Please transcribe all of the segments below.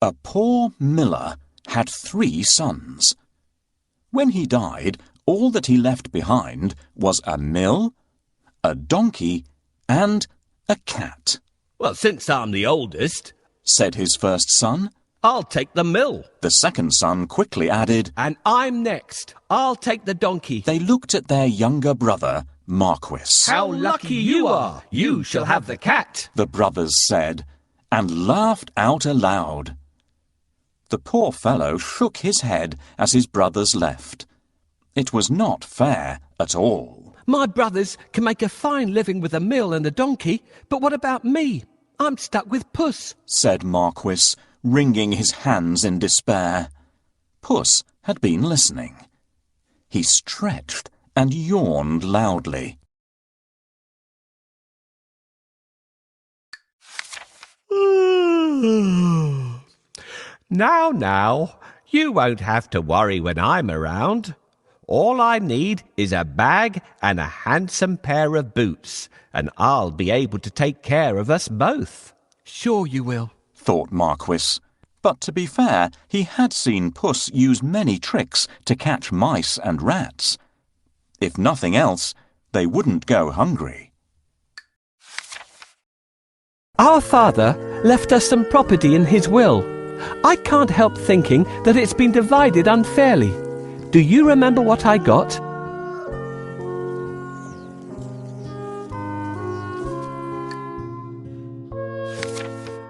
A poor miller had 3 sons. When he died, all that he left behind was a mill, a donkey, and a cat. "Well, since I'm the oldest," said his first son. "I'll take the mill." The second son quickly added, "And I'm next. I'll take the donkey." They looked at their younger brother, Marquis. "How lucky you are! You shall have the cat," the brothers said, and laughed out aloud. The poor fellow shook his head as his brothers left. It was not fair at all. "My brothers can make a fine living with a mill and a donkey, but what about me? I'm stuck with Puss," said Marquis, wringing his hands in despair. Puss had been listening. He stretched and yawned loudly. Now, you won't have to worry when I'm around. All I need is a bag and a handsome pair of boots, and I'll be able to take care of us both." "Sure you will," thought Marquis. But to be fair, he had seen Puss use many tricks to catch mice and rats. If nothing else, they wouldn't go hungry. "Our father left us some property in his will. I can't help thinking that it's been divided unfairly. Do you remember what I got?"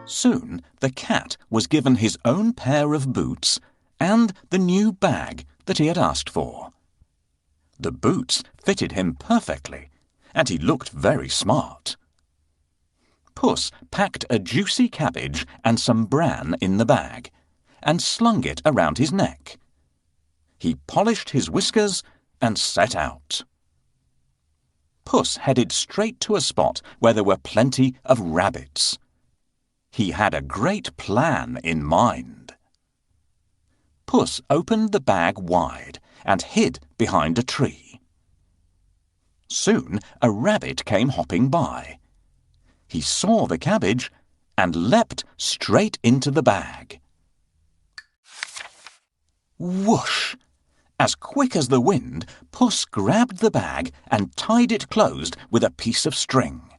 Soon the cat was given his own pair of boots and the new bag that he had asked for. The boots fitted him perfectly, and he looked very smart. Puss packed a juicy cabbage and some bran in the bag, and slung it around his neck. He polished his whiskers and set out. Puss headed straight to a spot where there were plenty of rabbits. He had a great plan in mind. Puss opened the bag wide and hid behind a tree. Soon a rabbit came hopping by. He saw the cabbage and leapt straight into the bag. Whoosh! As quick as the wind, Puss grabbed the bag and tied it closed with a piece of string.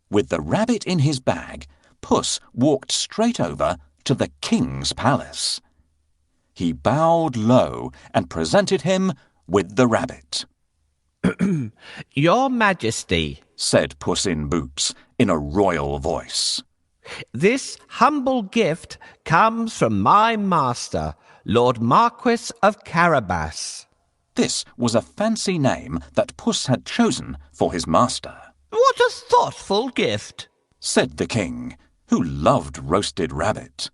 With the rabbit in his bag, Puss walked straight over to the king's palace. He bowed low and presented him with the rabbit. "Your Majesty," said Puss in Boots in a royal voice, "this humble gift comes from my master, Lord Marquis of Carabas." This was a fancy name that Puss had chosen for his master. "What a thoughtful gift," said the king, who loved roasted rabbit.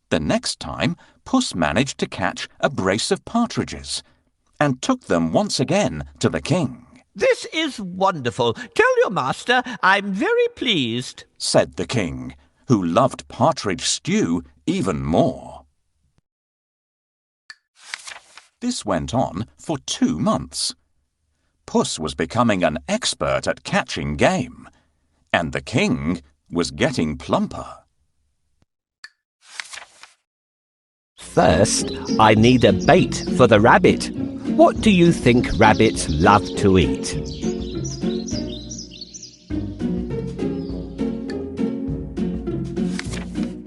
The next time, Puss managed to catch a brace of partridges and took them once again to the king. "This is wonderful. Tell your master I'm very pleased," said the king, who loved partridge stew even more. This went on for 2 months. Puss was becoming an expert at catching game, and the king was getting plumper. "First, I need a bait for the rabbit. What do you think rabbits love to eat?"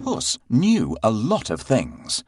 Puss knew a lot of things.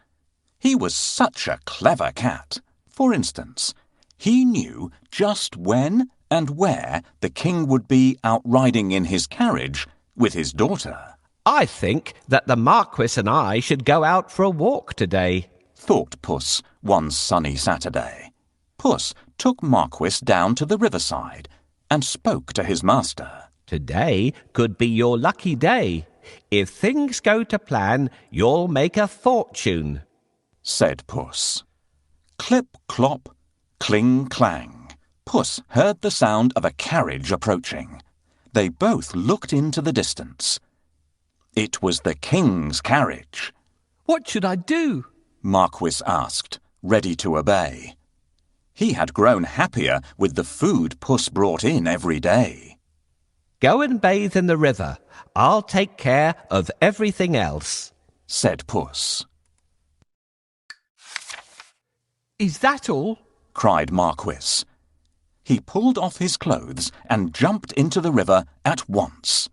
He was such a clever cat. For instance, he knew just when and where the king would be out riding in his carriage with his daughter. "I think that the Marquis and I should go out for a walk today," thought Puss one sunny Saturday. Puss took Marquis down to the riverside and spoke to his master. "Today could be your lucky day. If things go to plan, you'll make a fortune," said Puss. Clip, clop, cling, clang. Puss heard the sound of a carriage approaching. They both looked into the distance. It was the king's carriage. "What should I do?" Marquis asked, ready to obey. He had grown happier with the food Puss brought in every day. "Go and bathe in the river. I'll take care of everything else," said Puss. Is that all? Cried Marquis. He pulled off his clothes and jumped into the river at once.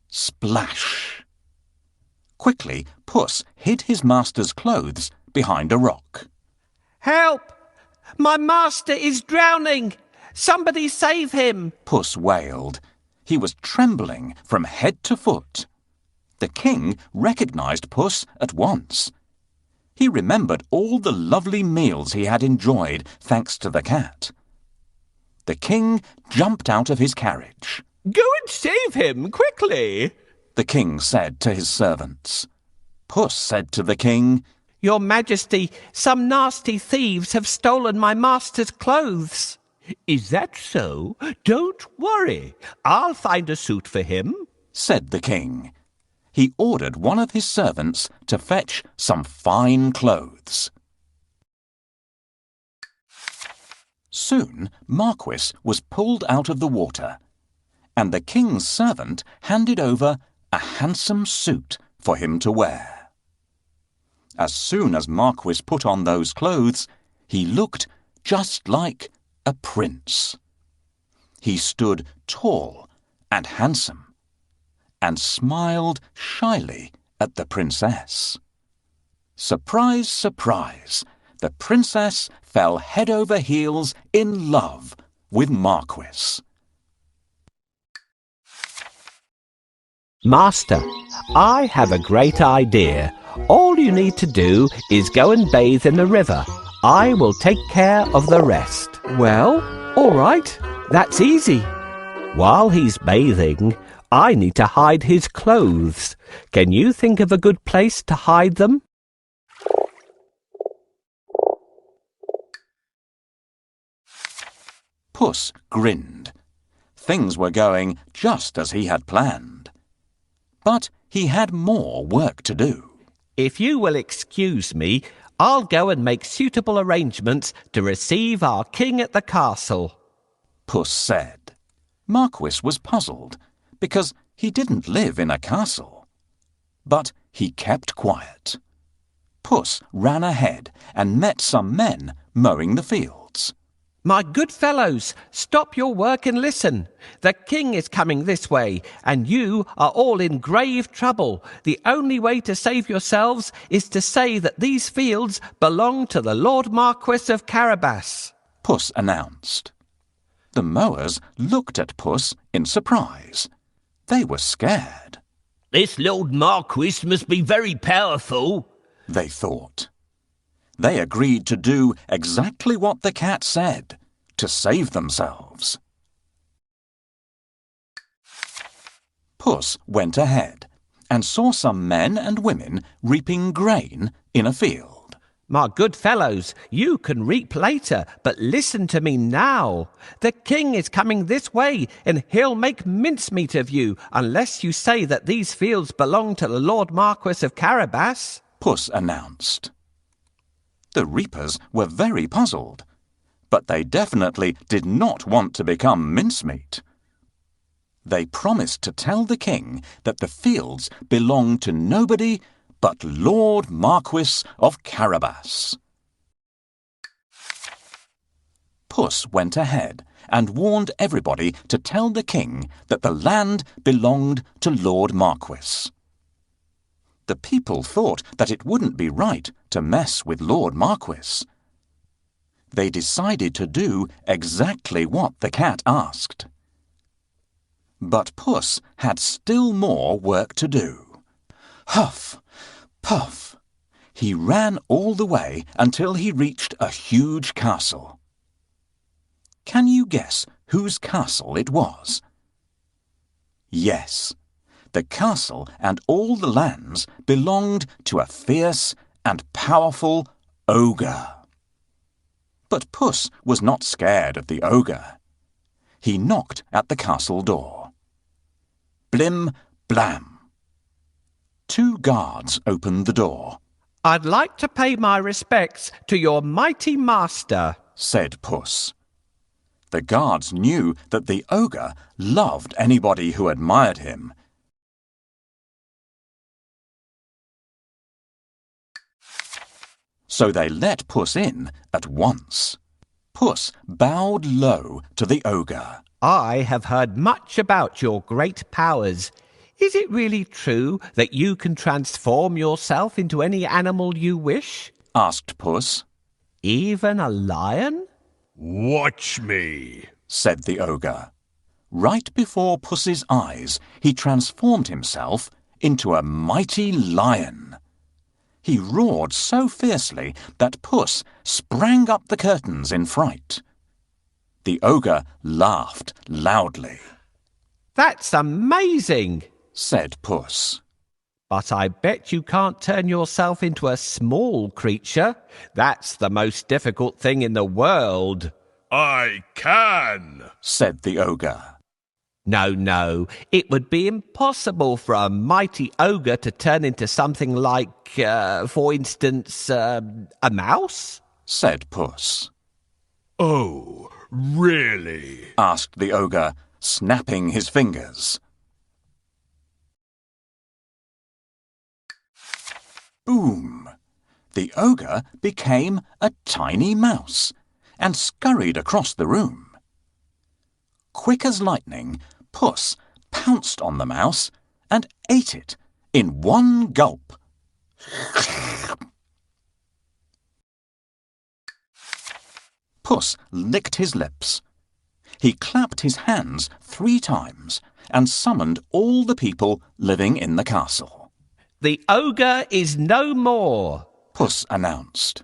Splash! Quickly, Puss hid his master's clothes behind a rock. Help! My master is drowning! Somebody save him! Puss wailed. He was trembling from head to foot. The king recognized Puss at once. He remembered all the lovely meals he had enjoyed thanks to the cat. The king jumped out of his carriage. Go and save him, quickly! The king said to his servants. Puss said to the king, Your Majesty, some nasty thieves have stolen my master's clothes. Is that so? Don't worry. I'll find a suit for him, said the king. He ordered one of his servants to fetch some fine clothes. Soon Marquis was pulled out of the water, and the king's servant handed over a handsome suit for him to wear. As soon as Marquis put on those clothes, he looked just like a prince. He stood tall and handsome, and smiled shyly at the princess. Surprise, surprise, the princess fell head over heels in love with Marquis. Master, I have a great idea. All you need to do is go and bathe in the river. I will take care of the rest. Well, all right. That's easy. While he's bathing, I need to hide his clothes. Can you think of a good place to hide them? Puss grinned. Things were going just as he had planned. But he had more work to do. If you will excuse me, I'll go and make suitable arrangements to receive our king at the castle, Puss said. Marquis was puzzled, because he didn't live in a castle. But he kept quiet. Puss ran ahead and met some men mowing the fields. My good fellows, stop your work and listen. The king is coming this way, and you are all in grave trouble. The only way to save yourselves is to say that these fields belong to the Lord Marquis of Carabas, Puss announced. The mowers looked at Puss in surprise. They were scared. This Lord Marquis must be very powerful, they thought. They agreed to do exactly what the cat said, to save themselves. Puss went ahead and saw some men and women reaping grain in a field. My good fellows, you can reap later, but listen to me now. The king is coming this way, and he'll make mincemeat of you unless you say that these fields belong to the Lord Marquis of Carabas, Puss announced. The reapers were very puzzled, but they definitely did not want to become mincemeat. They promised to tell the king that the fields belonged to nobody but Lord Marquis of Carabas. Puss went ahead and warned everybody to tell the king that the land belonged to Lord Marquis. The people thought that it wouldn't be right to mess with Lord Marquis. They decided to do exactly what the cat asked. But Puss had still more work to do. Huff, puff. He ran all the way until he reached a huge castle. Can you guess whose castle it was? Yes. The castle and all the lands belonged to a fierce and powerful ogre. But Puss was not scared of the ogre. He knocked at the castle door. Blim, blam. 2 guards opened the door. I'd like to pay my respects to your mighty master, said Puss. The guards knew that the ogre loved anybody who admired him, so they let Puss in at once. Puss bowed low to the ogre. I have heard much about your great powers. Is it really true that you can transform yourself into any animal you wish? Asked Puss. Even a lion? Watch me, said the ogre. Right before Puss's eyes, he transformed himself into a mighty lion. He roared so fiercely that Puss sprang up the curtains in fright. The ogre laughed loudly. That's amazing, said Puss. but I bet you can't turn yourself into a small creature. That's the most difficult thing in the world. I can, said the ogre. No, it would be impossible for a mighty ogre to turn into something like, for instance, a mouse? Said Puss. Oh, really? Asked the ogre, snapping his fingers. Boom! The ogre became a tiny mouse and scurried across the room. Quick as lightning, Puss pounced on the mouse and ate it in one gulp. Puss licked his lips. He clapped his hands 3 times and summoned all the people living in the castle. The ogre is no more. Puss announced.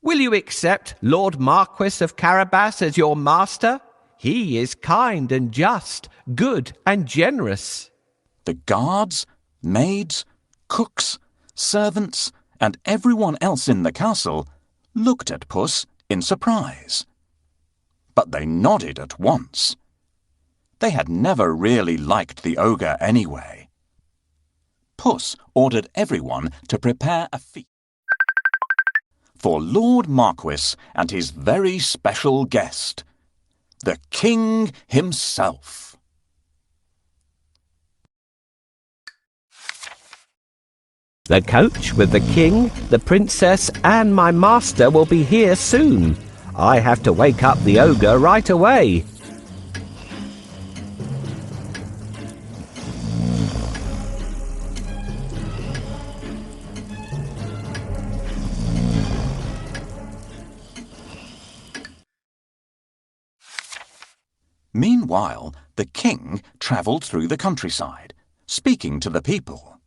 Will you accept Lord Marquis of Carabas as your master? He is kind and just, good and generous. The guards, maids, cooks, servants, and everyone else in the castle looked at Puss in surprise. But they nodded at once. They had never really liked the ogre anyway. Puss ordered everyone to prepare a feast for Lord Marquis and his very special guest, the king himself. The coach with the king, the princess, and my master will be here soon. I have to wake up the ogre right away. Meanwhile, the king travelled through the countryside, speaking to the people.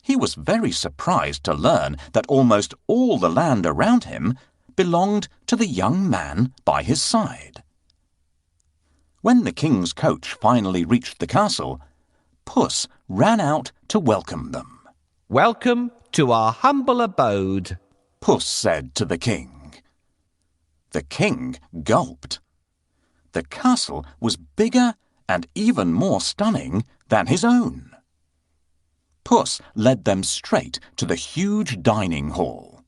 He was very surprised to learn that almost all the land around him belonged to the young man by his side. When the king's coach finally reached the castle, Puss ran out to welcome them. Welcome to our humble abode, Puss said to the king. The king gulped. The castle was bigger and even more stunning than his own. Puss led them straight to the huge dining hall.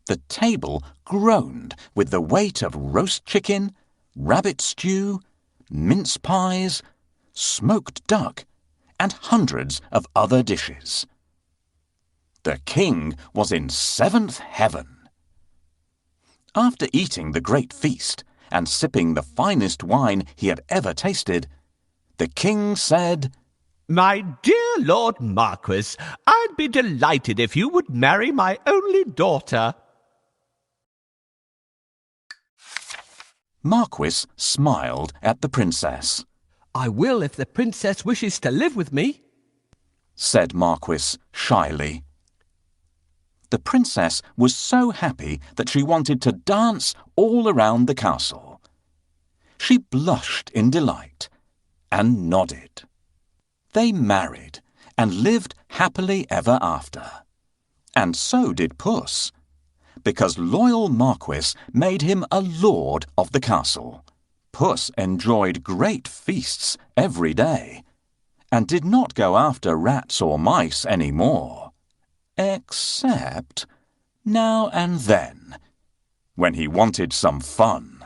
The table groaned with the weight of roast chicken, rabbit stew, mince pies, smoked duck, and hundreds of other dishes. The king was in 7th heaven. After eating the great feast and sipping the finest wine he had ever tasted, the king said, My dear Lord Marquis, I'd be delighted if you would marry my only daughter. Marquis smiled at the princess. I will if the princess wishes to live with me, said Marquis shyly. The princess was so happy that she wanted to dance all around the castle. She blushed in delight and nodded. They married and lived happily ever after. And so did Puss, because loyal Marquis made him a lord of the castle. Puss enjoyed great feasts every day and did not go after rats or mice any more, except now and then, when he wanted some fun.